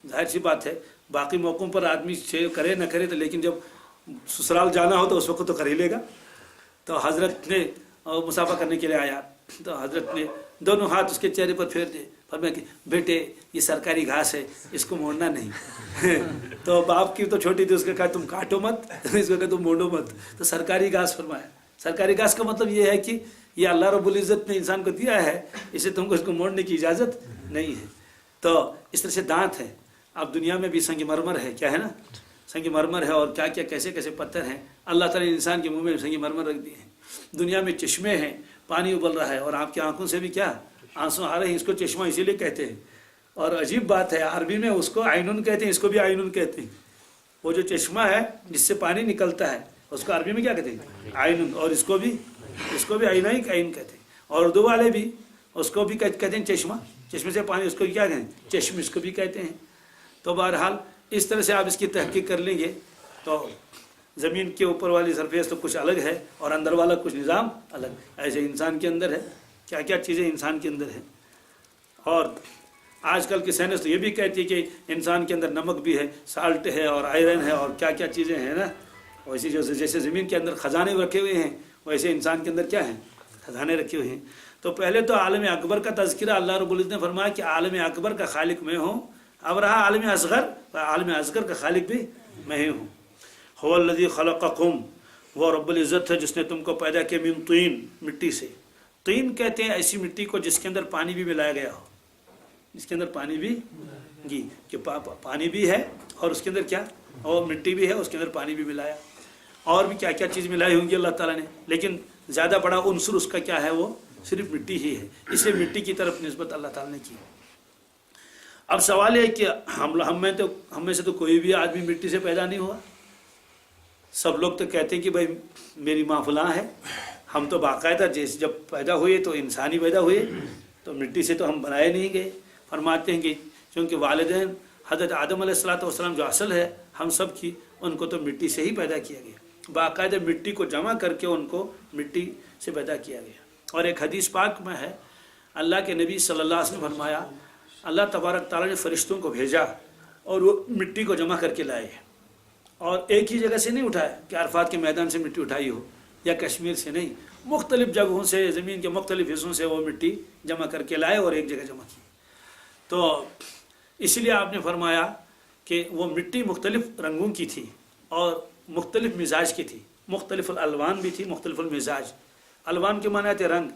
ظاہر سی بات ہے باقی موقعوں پر آدمی کرے نہ کرے تو، لیکن جب سسرال جانا ہو تو اس وقت تو کر ہی لے گا۔ تو حضرت نے مسافہ کرنے کے لیے آیا تو حضرت نے دونوں ہاتھ اس کے چہرے پر پھیر دیے، فرمایا کہ بیٹے یہ سرکاری گھاس ہے، اس کو موڑنا نہیں۔ تو باپ کی تو چھوٹی تھی، اس نے کہا تم کاٹو مت، اس کو کہا تم موڑو مت۔ تو سرکاری گھاس فرمایا۔ سرکاری گھاس کا مطلب یہ ہے کہ یہ اللہ رب العزت نے انسان کو دیا ہے، اسے تم کو اس کو موڑنے کی اجازت نہیں ہے۔ تو اس طرح سے دانت ہے۔ اب دنیا میں بھی سنگ مرمر ہے، کیا ہے نا، سنگ مرمر ہے، اور کیا کیا کیسے کیسے پتھر ہیں اللہ تعالیٰ نے انسان کے منہ میں سنگ مرمر رکھ دیے ہیں۔ دنیا میں چشمے ہیں، پانی ابل رہا ہے اور آپ کی آنکھوں سے بھی کیا آنسو آ رہے ہیں، اس کو چشمہ اسی لیے کہتے ہیں۔ اور عجیب بات ہے عربی میں اس کو عینن کہتے ہیں، اس کو بھی عینن کہتے ہیں۔ وہ جو چشمہ ہے جس سے پانی نکلتا ہے اس کو عربی میں کیا کہتے ہیں، عینن، اور اس کو بھی عین ہی عین کہتے ہیں۔ اور اردو والے بھی اس کو بھی کہتے ہیں چشمہ، چشمے سے پانی، اس کو کیا کہتے ہیں، چشم، اس کو بھی کہتے ہیں۔ تو بہرحال اس طرح سے آپ اس کی تحقیق کر لیں گے تو زمین کے اوپر والی سرفیس تو کچھ الگ ہے اور اندر والا کچھ نظام الگ، ایسے انسان کے اندر ہے، کیا کیا چیزیں انسان کے اندر ہیں۔ اور آج کل کی سائنس تو یہ بھی کہتی ہے کہ انسان کے اندر نمک بھی ہے، سالٹ ہے اور آئرن ہے اور کیا کیا چیزیں ہیں نا۔ ویسے جیسے زمین کے اندر خزانے رکھے ہوئے ہیں ویسے انسان کے اندر کیا ہیں، خزانے رکھے ہوئے ہیں۔ تو پہلے تو عالم اکبر کا تذکرہ اللہ رب العزت نے فرمایا کہ عالم اکبر کا خالق میں ہوں، اب رہا عالم اصغر، عالم اصغر کا خالق بھی میں ہی ہوں۔ هو الذی خلقکم، وہ رب العزت ہے جس نے تم کو پیدا کیا، من طین، مٹی سے۔ طین کہتے ہیں ایسی مٹی کو جس کے اندر پانی بھی ملایا گیا ہو، جس کے اندر پانی بھی کہ پانی بھی ہے اور اس کے اندر کیا، اور مٹی بھی ہے اس کے اندر پانی بھی ملایا، اور بھی کیا کیا چیز ملائی ہوں گی اللہ تعالیٰ نے، لیکن زیادہ بڑا عنصر اس کا کیا ہے، وہ صرف مٹی ہی ہے، اس لیے مٹی کی طرف نسبت اللہ تعالیٰ نے کی۔ اب سوال ہے کہ ہم میں سے تو کوئی بھی آدمی مٹی سے پیدا نہیں ہوا۔ سب لوگ تو کہتے ہیں کہ بھائی میری ماں فلاں ہے، ہم تو باقاعدہ جیسے جب پیدا ہوئے تو انسانی پیدا ہوئے، تو مٹی سے تو ہم بنائے نہیں گئے۔ فرماتے ہیں کہ چونکہ والدین حضرت آدم علیہ السلام جو اصل ہے ہم سب کی، ان کو تو مٹی سے ہی پیدا کیا گیا، باقاعدہ مٹی کو جمع کر کے ان کو مٹی سے پیدا کیا گیا۔ اور ایک حدیث پاک میں ہے اللہ کے نبی صلی اللہ علیہ وسلم فرمایا، اللہ تبارک تعالیٰ نے فرشتوں کو بھیجا اور وہ مٹی کو جمع کر کے لائے، اور ایک ہی جگہ سے نہیں اٹھایا کہ عرفات کے میدان سے مٹی اٹھائی ہو یا کشمیر سے نہیں، مختلف جگہوں سے، زمین کے مختلف حصوں سے وہ مٹی جمع کر کے لائے اور ایک جگہ جمع کی۔ تو اس لیے آپ نے فرمایا کہ وہ مٹی مختلف رنگوں کی تھی اور مختلف مزاج کی تھی، مختلف الالوان بھی تھی، مختلف المزاج۔ الوان کے معنی تھے رنگ،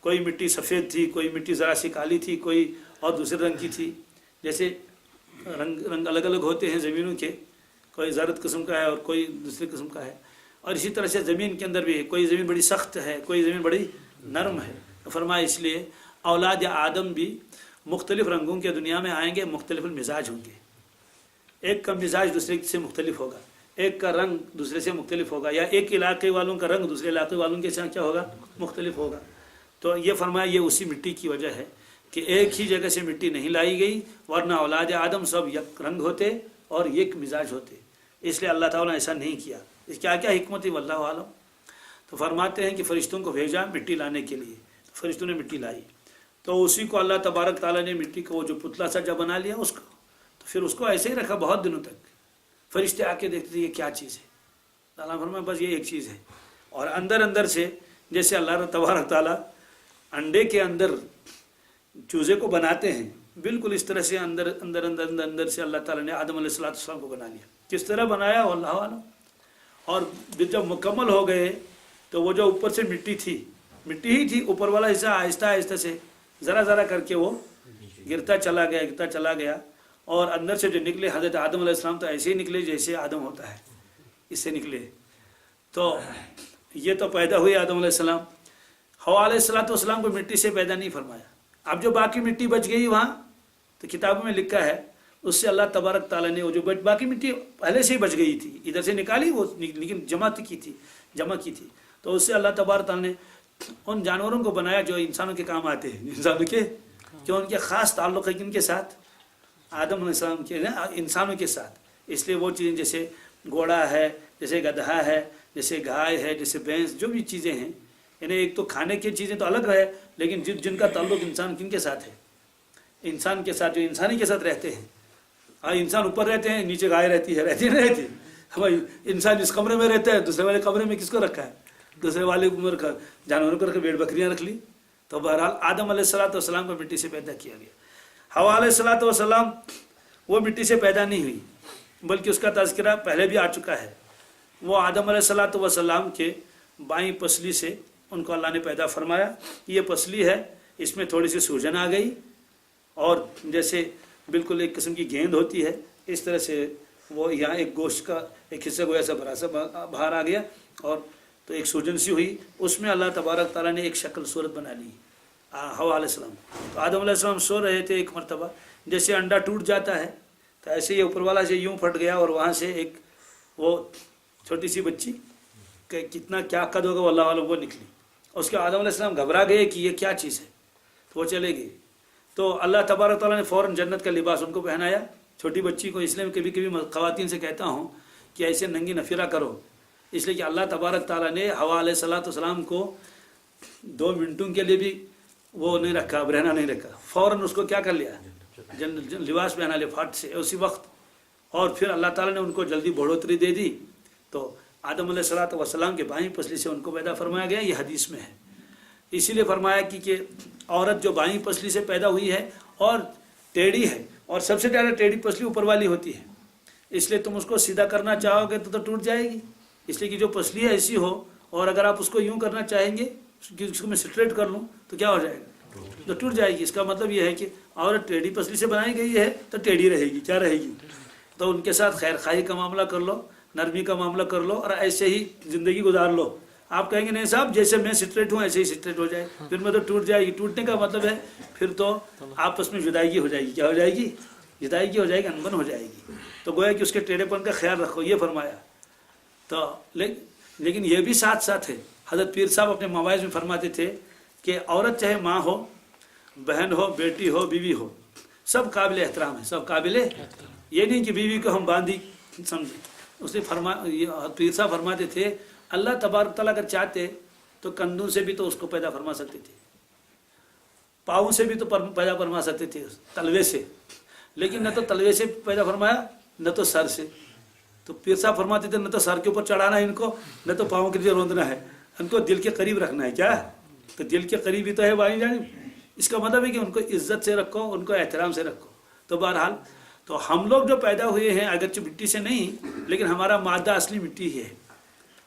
کوئی مٹی سفید تھی، کوئی مٹی ذرا سی کالی تھی، کوئی اور دوسرے رنگ کی تھی۔ جیسے رنگ الگ الگ ہوتے ہیں زمینوں کے، کوئی زرد قسم کا ہے اور کوئی دوسرے قسم کا ہے، اور اسی طرح سے زمین کے اندر بھی کوئی زمین بڑی سخت ہے، کوئی زمین بڑی نرم ہے۔ فرمایا اس لیے اولاد آدم بھی مختلف رنگوں کے دنیا میں آئیں گے، مختلف المزاج ہوں گے، ایک کا مزاج دوسرے سے مختلف ہوگا، ایک کا رنگ دوسرے سے مختلف ہوگا، یا ایک علاقے والوں کا رنگ دوسرے علاقے والوں کے ساتھ کیا ہوگا، مختلف ہوگا۔ تو یہ فرمایا یہ اسی مٹی کی وجہ ہے کہ ایک ہی جگہ سے مٹی نہیں لائی گئی، ورنہ اولاد آدم سب یک رنگ ہوتے اور یک مزاج ہوتے، اس لیے اللہ تعالیٰ نے ایسا نہیں کیا۔ اس کیا کیا حکمت ہے واللہ عالم۔ تو فرماتے ہیں کہ فرشتوں کو بھیجا مٹی لانے کے لیے، فرشتوں نے مٹی لائی، تو اسی کو اللہ تبارک تعالیٰ نے مٹی کو وہ جو پتلا سا جب بنا لیا اس کو، تو پھر اس کو ایسے ہی رکھا بہت دنوں تک۔ فرشتے آ کے دیکھتے تھے یہ کیا چیز ہے، اللہ فرمایا بس یہ ایک چیز ہے۔ اور اندر سے جیسے اللہ تبارک تعالیٰ انڈے کے اندر چوزے کو بناتے ہیں، بالکل اس طرح سے اندر سے اللہ تعالیٰ نے آدم علیہ السلام کو بنا لیا۔ کس طرح بنایا واللہ عالم۔ اور جب مکمل ہو گئے تو وہ جو اوپر سے مٹی تھی، مٹی ہی تھی، اوپر والا حصہ آہستہ آہستہ سے ذرا کر کے وہ گرتا چلا گیا، اور اندر سے جو نکلے حضرت آدم علیہ السلام تو ایسے ہی نکلے جیسے آدم ہوتا ہے، اس سے نکلے۔ تو یہ تو پیدا ہوئے آدم علیہ السلام۔ حوا علیہ السلام کو مٹی سے پیدا نہیں فرمایا۔ اب جو باقی مٹی بچ گئی وہاں، تو کتابوں میں لکھا ہے اس سے اللہ تبارک تعالیٰ نے وہ جو باقی مٹی پہلے سے ہی بچ گئی تھی، ادھر سے نکالی وہ، لیکن جمع کی تھی، تو اس سے اللہ تبارک تعالیٰ نے ان جانوروں کو بنایا جو انسانوں کے کام آتے ہیں، انسانوں کے، کہ ان کے خاص تعلق ہے کن کے ساتھ، آدم علیہ السلام کے، انسانوں کے ساتھ۔ اس لیے وہ چیزیں جیسے گھوڑا ہے، جیسے گدھا ہے، جیسے گائے ہے، جیسے بھینس، جو بھی چیزیں ہیں، یعنی ایک تو کھانے کی چیزیں تو الگ ہے، لیکن جن کا تعلق انسان کن کے ساتھ ہے، انسان کے ساتھ، جو انسانی کے ساتھ رہتے ہیں، इंसान ऊपर रहते हैं, नीचे गाय रहती है नहीं रहती। भाई इंसान इस कमरे में रहता है, दूसरे वाले कमरे में किसको रखा है? दूसरे वाले उम्र का जानवरों को रख, भेड़ बकरियां रख ली। तो बहरहाल आदम अलैहिस्सलाम को मिट्टी से पैदा किया गया। हवा अलैहिस्सलाम वो मिट्टी से पैदा नहीं हुई, बल्कि उसका तज़किरा पहले भी आ चुका है। वो आदम अलैहिस्सलाम के बाईं पसली से उनको अल्लाह ने पैदा फरमाया। ये पसली है, इसमें थोड़ी सी सूजन आ गई, और जैसे बिल्कुल एक किस्म की गेंद होती है, इस तरह से वो यहाँ एक गोश्त का एक हिस्सा गोया सा भरा सा बाहर आ गया, और तो एक सूजन सी हुई, उसमें अल्लाह तबारक ताला ने एक शक्ल सूरत बना ली हवा अलैहिस्सलाम। तो आदम अलैहिस्सलाम सो रहे थे, एक मरतबा जैसे अंडा टूट जाता है तो ऐसे ही ऊपर वाला से यूँ फट गया, और वहाँ से एक वो छोटी सी बच्ची कितना क्या कद होगा वो अल्लाह वालों को निकली। उसके आदम अलैहिस्सलाम घबरा गए कि ये क्या चीज़ है, तो वो चले गए। तो अल्लाह तबारक ताला ने फ़ौरन जन्नत का लिबास उनको पहनाया, छोटी बच्ची को। इसलिए कभी कभी ख़वातीन से कहता हूँ कि ऐसे नंगी नफिरा करो, इसलिए कि अल्लाह तबारक ताला ने हवा अलैहिस्सलाम को 2 मिनटों के लिए भी वो नहीं रखा, अब रहना नहीं रखा, फ़ौरन उसको क्या कर लिया, लिबास पहना लिया फाट से उसी वक्त। और फिर अल्लाह ताला ने उनको जल्दी बढ़ोतरी दे दी। तो आदम अलैहिस्सलाम के बाईं पसली से उनको पैदा फरमाया गया, ये हदीस में है। इसीलिए फरमाया कि औरत जो बाईं पसली से पैदा हुई है और टेढ़ी है, और सबसे ज़्यादा टेढ़ी पसली ऊपर वाली होती है, इसलिए तुम उसको सीधा करना चाहोगे तो टूट जाएगी। इसलिए कि जो पसली है ऐसी हो, और अगर आप उसको यूँ करना चाहेंगे कि उसको मैं स्ट्रेट कर लूँ तो क्या हो जाएगा, तो टूट जाएगी। इसका मतलब यह है कि औरत टेढ़ी पसली से बनाई गई है तो टेढ़ी रहेगी, क्या रहेगी। तो उनके साथ खैर खाई का मामला कर लो, नरमी का मामला कर लो, और ऐसे ही ज़िंदगी गुजार लो। आप कहेंगे नहीं साहब जैसे मैं स्ट्रेट हूँ ऐसे ही स्ट्रेट हो जाए, फिर मैं तो टूट जाएगी। टूटने का मतलब है फिर तो आपस में जुदाई हो जाएगी। क्या हो जाएगी? जुदाई हो जाएगी, अनबन हो जाएगी। तो गोया कि उसके टेढ़ेपन का ख्याल रखो, ये फरमाया। तो लेकिन ये भी साथ साथ है, हज़रत पीर साहब अपने मवाइज़ में फरमाते थे कि औरत चाहे माँ हो, बहन हो, बेटी हो, बीवी हो, सब काबिल एहतराम है, सब काबिल। ये नहीं कि बीवी को हम बांधी समझे। उसने पीर साहब फरमाते थे अल्लाह तबारक तआला अगर चाहते तो कंधों से भी तो उसको पैदा फरमा सकते थे, पाँव से भी तो पैदा फरमा सकते थे, तलवे से, लेकिन न तो तलवे से पैदा फरमाया न तो सर से। तो पीर साहब फरमाते थे न तो सर के ऊपर चढ़ाना है इनको, न तो पाँव के नीचे रोंदना है, इनको दिल के करीब रखना है। क्या? तो दिल के करीब ही तो है भाई जानी। इसका मतलब है कि उनको इज्जत से रखो, उनको एहतराम से रखो। तो बहरहाल तो हम लोग जो पैदा हुए हैं अगरचे मिट्टी से नहीं, लेकिन हमारा मादा असली मिट्टी ही है।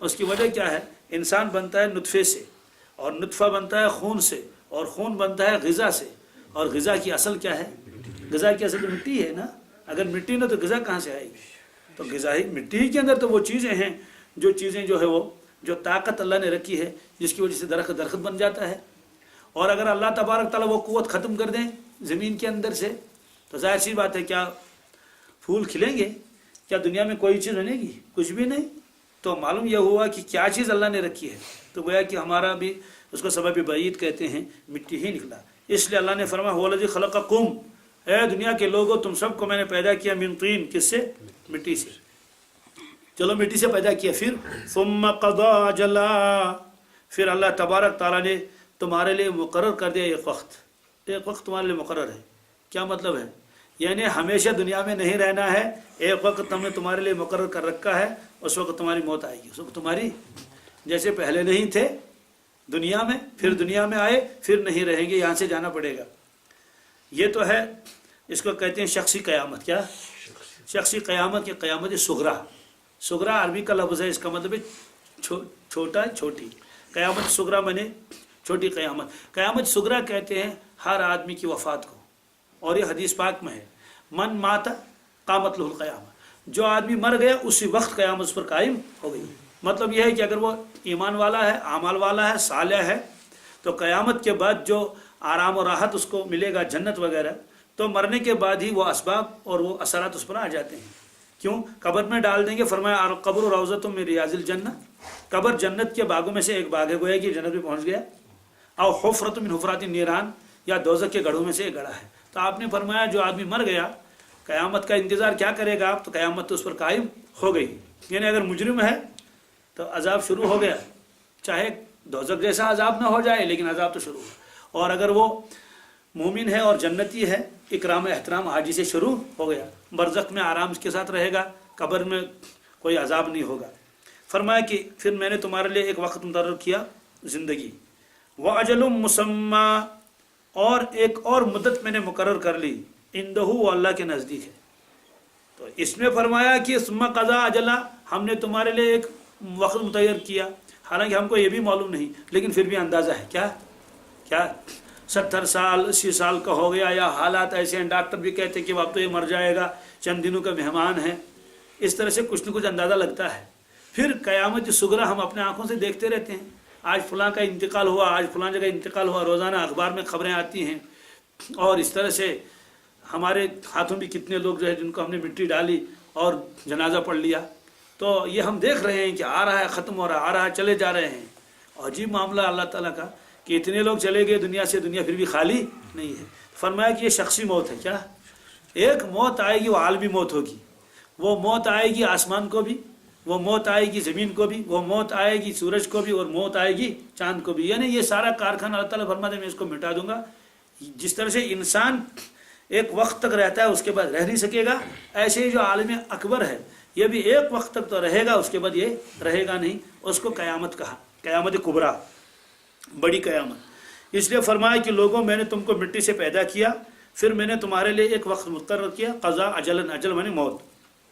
उसकी वजह क्या है? इंसान बनता है नुत्फे से, और नुत्फा बनता है खून से, और खून बनता है ग़िज़ा से, और ग़िज़ा की असल क्या है? ग़िज़ा की असल तो मिट्टी है ना। अगर मिट्टी ना तो ग़िज़ा कहाँ से आएगी? तो ग़िज़ा ही मिट्टी के अंदर तो वो चीज़ें हैं, जो चीज़ें जो है वो जो ताकत अल्लाह ने रखी है, जिसकी वजह से दरख्त बन जाता है। और अगर अल्लाह तबारक ताला वो क़ुव्वत ख़त्म कर दें ज़मीन के अंदर से, तो ज़ाहिर सी बात है क्या फूल खिलेंगे? क्या दुनिया में कोई चीज़ बनेगी? कुछ भी नहीं। तो मालूम यह हुआ कि क्या चीज़ अल्लाह ने रखी है। तो गोया कि हमारा भी उसको सबब बईद कहते हैं, मिट्टी ही निकला। इसलिए अल्लाह ने फरमाया हुवल्लज़ी खलक़कुम, ए दुनिया के लोगों तुम सबको मैंने पैदा किया मिन तीन, किससे? मिट्टी से। चलो मिट्टी से पैदा किया, फिर सुम्मा क़ज़ा अजला, फिर अल्लाह तबारक ताला ने तुम्हारे लिए मुकर्रर कर दिया एक वक्त तुम्हारे लिए मुकर्रर है। क्या मतलब है? यानी हमेशा दुनिया में नहीं रहना है, एक वक्त हमने तुम्हारे लिए मुकर्रर कर रखा है, उस वक्त तुम्हारी मौत आएगी। उस वक्त तुम्हारी जैसे पहले नहीं थे दुनिया में, फिर दुनिया में आए, फिर नहीं रहेंगे, यहाँ से जाना पड़ेगा। ये तो है, इसको कहते हैं शख्सी क़यामत। क्या? शख्सी क़यामत की क़यामत सुगरा। सुगरा अरबी का लफ्ज़ है, इसका मतलब है छोटा छोटी। क़यामत सुगरा माने छोटी क़यामत। क़यामत सुगरा कहते हैं हर आदमी की वफ़ात को, और ये हदीस पाक में है, मन माता क़ामत लहुल क़यामत, जो आदमी मर गया उसी वक्त क़यामत उस पर कायम हो गई। मतलब यह है कि अगर वो ईमान वाला है, आमाल वाला है, सालेह है, तो क़यामत के बाद जो आराम और राहत उसको मिलेगा, जन्नत वगैरह, तो मरने के बाद ही वो असबाब और वो असरात उस पर आ जाते हैं। क्यों? कब्र में डाल देंगे। फरमाया क़ब्र रौज़तुम मिन रियाज़िल जन्नह, कब्र जन्नत के बागों में से एक बाग है, गोया कि जन्नत में पहुँच गया। और हुफ़रतुम मिन हुफ़रातिन नीरान, या दोज़ख के गढ़ों में से एक गढ़ा है। तो आपने फरमाया जो आदमी मर गया क़यामत का इंतज़ार क्या करेगा आप? तो क़यामत तो उस पर कायम हो गई। यानी अगर मुजरिम है तो अजाब शुरू हो गया, चाहे दोज़ख जैसा अजाब ना हो जाए, लेकिन अजाब तो शुरू हो। और अगर वो मोमिन है और जन्नती है इकराम एहतराम हाजी से शुरू हो गया। बरज़ख में आराम के साथ रहेगा, कब्र में कोई अजाब नहीं होगा। फरमाया कि फिर मैंने तुम्हारे लिए एक वक्त मुकर्रर किया ज़िंदगी, व अजलुम मुसम्मा, और एक और मुद्दत मैंने मुकर्रर कर ली, इंदहू, वो अल्लाह के नज़दीक है। तो इसमें फरमाया कि सुम्मा क़ज़ा अजला, हमने तुम्हारे लिए एक वक्त मुतय्यर किया। हालांकि हमको ये भी मालूम नहीं, लेकिन फिर भी अंदाज़ा है क्या 70 साल 80 साल का हो गया, या हालात ऐसे हैं, डॉक्टर भी कहते हैं कि अब तो ये मर जाएगा, चंद दिनों का मेहमान है। इस तरह से कुछ न कुछ अंदाज़ा लगता है। फिर क़यामत सुगरा हम अपने आँखों से देखते रहते हैं, आज फलां का इंतकाल हुआ, आज फलां जगह इंतकाल हुआ, रोज़ाना अखबार में खबरें आती हैं। और इस तरह से हमारे हाथों भी कितने लोग जो है जिनको हमने मिट्टी डाली और जनाजा पढ़ लिया। तो ये हम देख रहे हैं कि आ रहा है, ख़त्म हो रहा है, आ रहा है, चले जा रहे हैं। और अजीब मामला अल्लाह ताला का कि इतने लोग चले गए दुनिया से, दुनिया फिर भी खाली नहीं है। फरमाया कि ये शख्सी मौत है। क्या एक मौत आएगी, वो आलमी मौत होगी। वो मौत आएगी आसमान को भी, वो मौत आएगी ज़मीन को भी, वो मौत आएगी सूरज को भी, और मौत आएगी चाँद को भी। यानी ये सारा कारखाना अल्लाह ताला फरमाते मैं इसको मिटा दूंगा। जिस तरह से इंसान एक वक्त तक रहता है उसके बाद रह नहीं सकेगा, ऐसे ही जो आलम अकबर है ये भी एक वक्त तक तो रहेगा, उसके बाद ये रहेगा नहीं। उसको क़यामत कहा, क़यामत कुबरा, बड़ी क़यामत। इसलिए फरमाया कि लोगों, मैंने तुमको मिट्टी से पैदा किया, फिर मैंने तुम्हारे लिए एक वक्त मुकर्रर किया, क़ज़ा अजलन, अजल माने मौत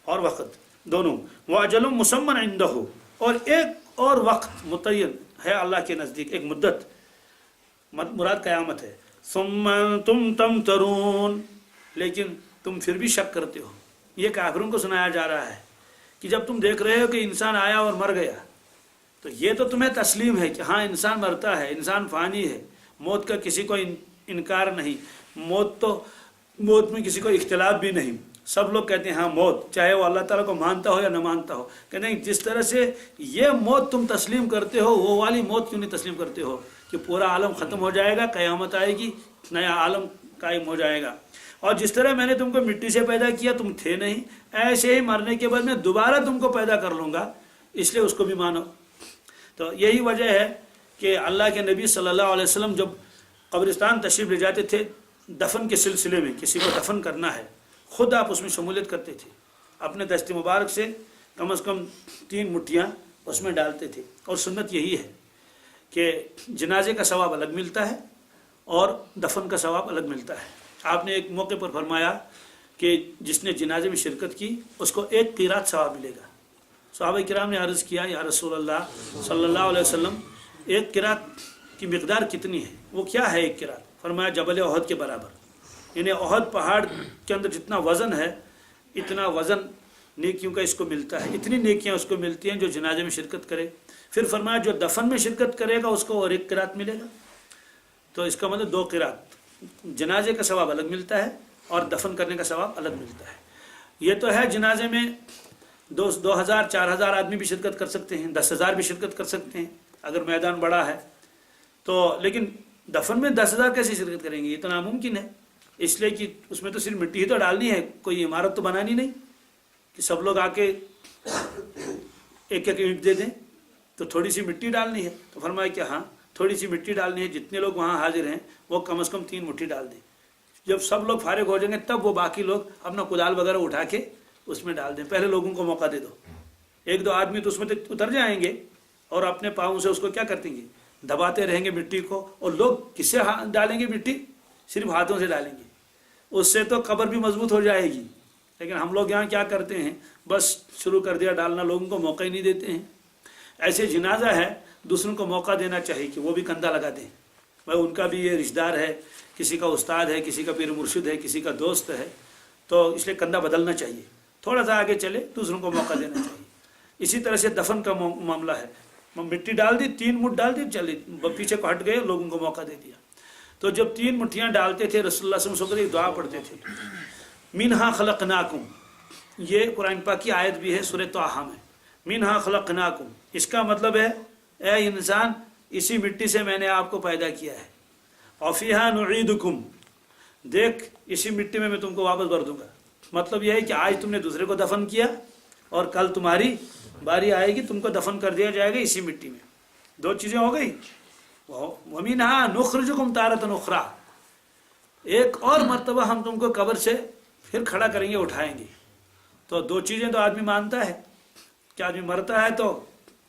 और वक्त दोनों, वह अजलुम मुसम्मन इंदहू, और एक और वक्त मुतय्यन है अल्लाह के नज़दीक, एक मुद्दत, मुराद क़यामत है। सुम्मा तुम तरून, लेकिन तुम फिर भी शक करते हो। ये काफिरों को सुनाया जा रहा है कि जब तुम देख रहे हो कि इंसान आया और मर गया, तो ये तो तुम्हें तस्लीम है कि हाँ इंसान मरता है, इंसान फ़ानी है, मौत का किसी को इनकार नहीं, मौत में किसी को इख्तिलाफ भी नहीं। सब लोग कहते हैं हाँ मौत, चाहे वो अल्लाह ताला को मानता हो या न मानता हो। कहते हैं जिस तरह से ये मौत तुम तस्लीम करते हो, वो वाली मौत क्यों नहीं तस्लीम करते हो कि पूरा आलम ख़त्म हो जाएगा, क़यामत आएगी, नया आलम कायम हो जाएगा। और जिस तरह मैंने तुमको मिट्टी से पैदा किया, तुम थे नहीं, ऐसे ही मरने के बाद मैं दोबारा तुमको पैदा कर लूँगा, इसलिए उसको भी मानो। तो यही वजह है कि अल्लाह के नबी सल्लल्लाहु अलैहि वसल्लम जब कब्रिस्तान तशरीफ़ ले जाते थे, दफन के सिलसिले में किसी को दफन करना है, ख़ुद आप उसमें शमूलियत करते थे, अपने दस्ते मुबारक से कम 3 मुट्ठियाँ उसमें डालते थे। और सुन्नत यही है कि जनाजे का सवाब अलग मिलता है और दफन का सवाब अलग मिलता है। आपने एक मौके पर फरमाया कि जिसने जनाजे में शिरकत की उसको 1 क़ीरात सवाब मिलेगा। सहाबा किराम ने अर्ज़ किया, या रसूल अल्लाह सल्लल्लाहु अलैहि वसल्लम, 1 क़ीरात की मिक़दार कितनी है? वो क्या है 1 क़ीरात? फरमाया जबल ओहद के बराबर, यानी ओहद पहाड़ के अंदर जितना वज़न है इतना वज़न नेकियों का इसको मिलता है, इतनी नेकियां उसको मिलती हैं जो जनाजे में शिरकत करे। फिर फरमाया जो दफन में शिरकत करेगा उसको और 1 क़ीरात मिलेगा। तो इसका मतलब 2 क़ीरात, जनाजे का सवाब अलग मिलता है और दफन करने का सवाब अलग मिलता है। ये तो है जनाजे में 2000 4000 आदमी भी शिरकत कर सकते हैं, 10,000 भी शिरकत कर सकते हैं अगर मैदान बड़ा है तो। लेकिन दफन में 10,000 कैसे शिरकत करेंगे? ये तो नामुमकिन है, इसलिए कि उसमें तो सिर्फ मिट्टी ही तो डालनी है, कोई इमारत तो बनानी नहीं कि सब लोग आके एक एक ईंट दे दें। तो थोड़ी सी मिट्टी डालनी है। तो फरमाया कि हाँ थोड़ी सी मिट्टी डालनी है, जितने लोग वहाँ हाजिर हैं वो कम से कम 3 मुट्ठी डाल दें। जब सब लोग फारिग हो जाएंगे तब वो बाकी लोग अपना कुदाल वगैरह उठा के उसमें डाल दें। पहले लोगों को मौका दे दो, 1-2 आदमी तो उसमें उतर जाएंगे और अपने पाँव से उसको क्या करते हैं, दबाते रहेंगे मिट्टी को। और लोग किससे डालेंगे मिट्टी? सिर्फ हाथों से डालेंगे, उससे तो कब्र भी मजबूत हो जाएगी। लेकिन हम लोग यहाँ क्या करते हैं, बस शुरू कर दिया डालना, लोगों को मौका ही नहीं देते हैं। ऐसे जनाजा है, दूसरों को मौका देना चाहिए कि वो भी कंधा लगा दें। भाई उनका भी ये रिश्तेदार है, किसी का उस्ताद है, किसी का पीर मुर्शिद है, किसी का दोस्त है, तो इसलिए कंधा बदलना चाहिए, थोड़ा सा आगे चले, दूसरों को मौका देना चाहिए। इसी तरह से दफन का मामला है, मिट्टी डाल दी, 3 मुट्ठ डाल दी, चले पीछे को हट गए, लोगों को मौका दे दिया। तो जब 3 मुट्ठियाँ डालते थे रसूलुल्लाह सल्लल्लाहु अलैहि वसल्लम एक दुआ पढ़ते थे, मिनहा खलकनाकुम, ये कुरान पाक की आयत भी है सूरह तोहा में, मिनहा खलकनाकुम। इसका मतलब है ए इंसान, इसी मिट्टी से मैंने आपको पैदा किया है, और फीहा नुईदुकुम, देख इसी मिट्टी में मैं तुमको वापस भर दूंगा। मतलब यह है कि आज तुमने दूसरे को दफन किया और कल तुम्हारी बारी आएगी, तुमको दफन कर दिया जाएगा इसी मिट्टी में। 2 चीज़ें हो गई। वमीनहा नुखरिजुकुम तारतन उखरा, एक और मर्तबा हम तुमको कब्र से फिर खड़ा करेंगे, उठाएंगे। तो दो चीज़ें तो आदमी मानता है कि आदमी मरता है तो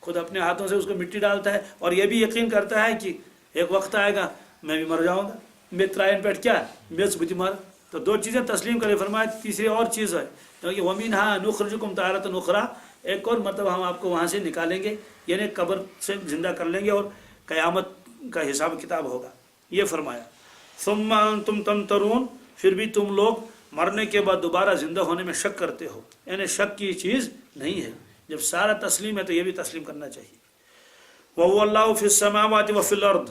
खुद अपने हाथों से उसको मिट्टी डालता है, और ये भी यकीन करता है कि एक वक्त आएगा मैं भी मर जाऊंगा, मित्रायन पेट क्या मेज बुद्धि मर। तो दो चीज़ें तस्लीम करे। फरमाया तीसरी और चीज़ है क्योंकि वमीन हाँ नुखरजुकुम तारतन उखरा, एक और मतलब हम आपको वहाँ से निकालेंगे, यानी कब्र से जिंदा कर लेंगे और क़यामत का हिसाब किताब होगा। ये फरमाया सुम्मा तुम तमतरून, फिर भी तुम लोग मरने के बाद दोबारा जिंदा होने में शक करते हो, यानी शक की चीज़ नहीं है। जब सारा तस्लीम है तो ये भी तस्लीम करना चाहिए। वहुवल्लाहु फिस समावाति व फिल अर्द,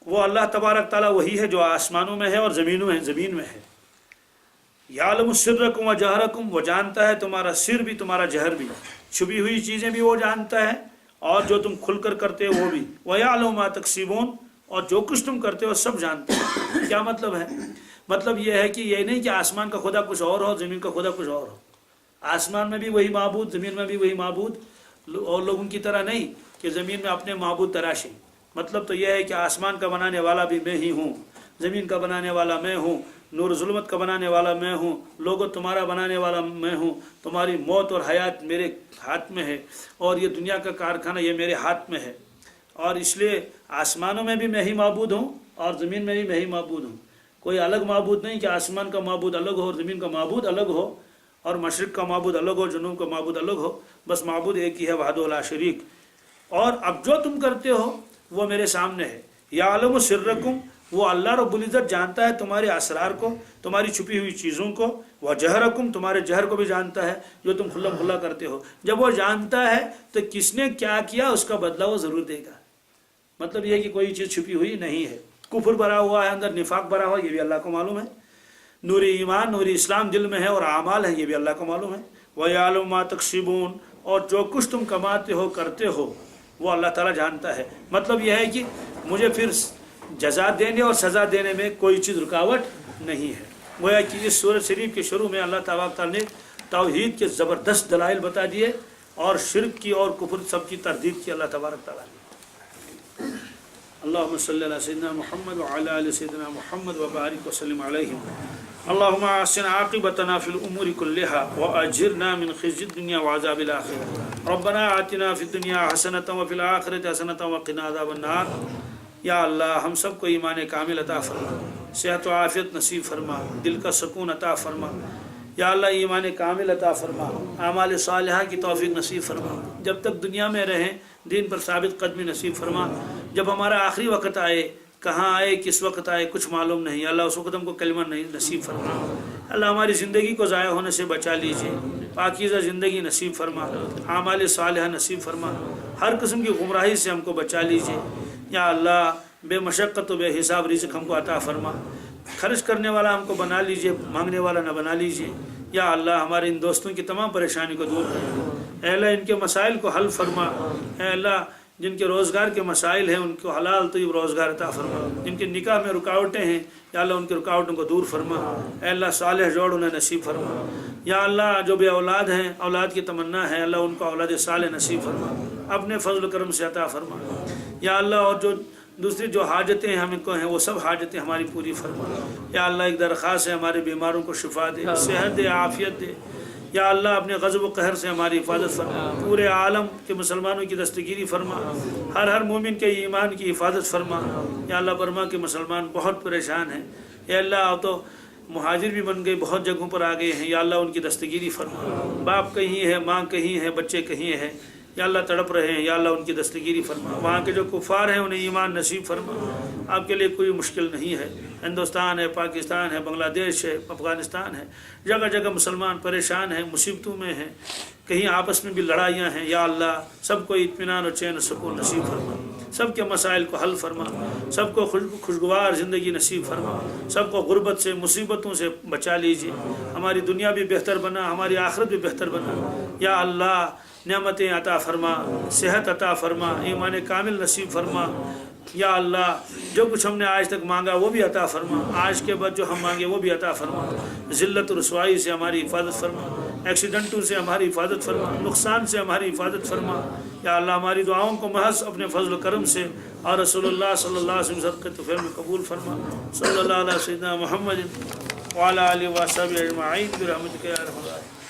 वो अल्लाह तबारक ताला वही है जो आसमानों में है और ज़मीन में है। यालमु सिर्रकुम व जहरकुम, वो जानता है तुम्हारा सिर भी तुम्हारा जहर भी, छुपी हुई चीज़ें भी वो जानता है और जो तुम खुलकर करते हो वो भी। व यालमु मा तक्सिबून, और जो कुछ तुम करते हो सब जानते हो। क्या मतलब है? मतलब ये है कि ये नहीं कि आसमान का खुदा कुछ और हो, ज़मीन का खुदा कुछ और हो। आसमान में भी वही माबूद, ज़मीन में भी वही माबूद, और लोगों की तरह नहीं कि ज़मीन में अपने माबूद तराशे। मतलब तो यह है कि आसमान का बनाने वाला भी मैं ही हूँ, ज़मीन का बनाने वाला मैं हूँ, नूर जुल्मत का बनाने वाला मैं हूँ, लोगों तुम्हारा बनाने वाला मैं हूँ, तुम्हारी मौत और हयात मेरे हाथ में है, और ये दुनिया का कारखाना ये मेरे हाथ में है। और इसलिए आसमानों में भी मैं ही माबूद हूँ और ज़मीन में भी मैं ही माबूद हूँ। कोई अलग माबूद नहीं कि आसमान का माबूद अलग हो और ज़मीन का माबूद अलग हो, और मशरिक़ का माबूद अलग हो, जुनूब का माबूद अलग हो। बस माबूद एक ही है, वहदहु ला शरीक। और अब जो तुम करते हो वो मेरे सामने है। यालमु सिर्रकुम, वो अल्लाह रब्बुल इज़्ज़त जानता है तुम्हारे असरार को, तुम्हारी छुपी हुई चीज़ों को। वह जहरकुम, तुम्हारे जहर को भी जानता है जो तुम खुल्लम खुल्ला करते हो। जब वो जानता है तो किसने क्या किया उसका बदला वो ज़रूर देगा। मतलब यह कि कोई चीज़ छुपी हुई नहीं है। कुफर भरा हुआ है अंदर, निफाक भरा हुआ, ये भी अल्लाह को मालूम है। नूरी ईमान, नूरी इस्लाम दिल में है और आमाल है, ये भी अल्लाह को मालूम है। वह यालुम मा तक्सिबून, और जो कुछ तुम कमाते हो करते हो वो अल्लाह ताला जानता है। मतलब यह है कि मुझे फिर जज़ा देने और सज़ा देने में कोई चीज़ रुकावट नहीं है। गोया कि इस सूरत शरीफ के शुरू में अल्लाह ताला ने तौहीद के ज़बरदस्त दलाइल बता दिए और शिर्क की और कुफ्र सब की तरदीद की अल्लाह तबारक ताला ने। अल्लाहुम्मा सल्ली अला सय्यिदिना मुहम्मद व अला आलि सय्यिदिना मुहम्मद व बारिक व सल्लिम अलैहिम। अल्लाहुम्मा अहसिन आक़िबतना फ़िल उमूरि कुल्लिहा व अजिरना मिन ख़िज़्यि दुनिया व अज़ाबिल आख़िरह। रब्बना आतिना फ़िद दुनिया हसनतन व फ़िल आख़िरति हसनतन व क़िना अज़ाबन नार। या अल्लाह हम सबको ईमान कामिल अता फरमा, सेहत व आफ़ियत नसीब फरमा, दिल का सुकून अता फरमा। या अल्लाह ईमान कामिल अता फरमा, आमाल सालिहा की तौफ़ीक़ नसीब फरमा। जब तक दुनिया में रहें दीन पर साबित कदमी नसीब फरमा। जब हमारा आखिरी वक्त आए, कहाँ आए किस वक्त आए कुछ मालूम नहीं, अल्लाह उस वक्त हमको कलिमा नहीं नसीब फरमा। अल्लाह हमारी ज़िंदगी को ज़ाया होने से बचा लीजिए, पाकीज़ा ज़िंदगी नसीब फरमा, आमाल सालिहा नसीब फरमा, हर किस्म की गुमराही से हमको बचा लीजिए। या अल्लाह बेमशक्क़त व बेहिसाब रिज़्क़ हमको अता फरमा, खर्च करने वाला हमको बना लीजिए, मांगने वाला न बना लीजिए। या अल्लाह हमारे इन दोस्तों की तमाम परेशानी को दूर कर, अल्लाह इनके मसाइल को हल फरमा। अल्लाह जिनके रोज़गार के मसाइल हैं उनको हलाल तय्यब रोज़गार अता फरमा। जिनके निकाह में रुकावटें हैं या अल्लाह उनकी रुकावटों को दूर फरमा। अल्लाह सालेह जोड़ उन्हें नसीब फरमा। या अल्लाह जो बे औलाद हैं, औलाद की तमन्ना है, अल्लाह उनको औलाद सालेह नसीब फरमा, अपने फजल करम से अता फरमा। या अल्लाह और जो दूसरी जो हाजतें हैं हमको हैं वो सब हाजतें हमारी पूरी फरमा। या अल्लाह एक दरख्वास्त है हमारे बीमारों को शिफा दे, सेहत दे, आफ़ियत दे। या अल्लाह अपने ग़ज़ब व कहर से हमारी हिफाजत फरमा, पूरे आलम के मुसलमानों की दस्तगीरी फरमा, हर मोमिन के ईमान की हिफाजत फरमा। या अल्लाह बर्मा के मुसलमान बहुत परेशान हैं, या अल्लाह तो मुहाजिर भी बन गए, बहुत जगहों पर आ गए हैं। या अल्लाह उनकी दस्तगीरी फरमा, बाप कहीं है, माँ कहीं है, बच्चे कहीं हैं, या अल्लाह तड़प रहे हैं, या अल्लाह उनकी दस्तगीरी फरमा। वहाँ के जो कुफ़ार हैं उन्हें ईमान नसीब फरमा, आपके लिए कोई मुश्किल नहीं है। हिंदुस्तान है, पाकिस्तान है, बांग्लादेश है, अफ़गानिस्तान है, जगह जगह मुसलमान परेशान हैं, मुसीबतों में हैं, कहीं आपस में भी लड़ाइयाँ हैं। या अल्लाह सबको इत्मीनान और चैन सुकून नसीब फरमा, सबके मसाइल को हल फरमा, सबको खुशगवार ज़िंदगी नसीब फरमा, सबको गुर्बत से मुसीबतों से बचा लीजिए। हमारी दुनिया भी बेहतर बना, हमारी आखिरत भी बेहतर बना। या अल्लाह नेमतें अता फरमा, सेहत अता फरमा, ईमान कामिल नसीब फरमा, یا اللہ جو کچھ ہم نے آج تک مانگا وہ بھی عطا فرما، آج کے بعد جو ہم مانگے وہ بھی عطا فرما، ذلت و رسوائی سے ہماری حفاظت فرما، ایکسیڈنٹوں سے ہماری حفاظت فرما، نقصان سے ہماری حفاظت فرما، یا اللہ ہماری دعاؤں کو محض اپنے فضل و کرم سے اور رسول اللہ صلی اللہ علیہ وسلم صدقۃ فعل میں قبول فرما۔ صلی اللہ علیہ سیدنا محمد وعلی آلہ وصحبہ اجمعین برحمتک یا ارحم الراحمین۔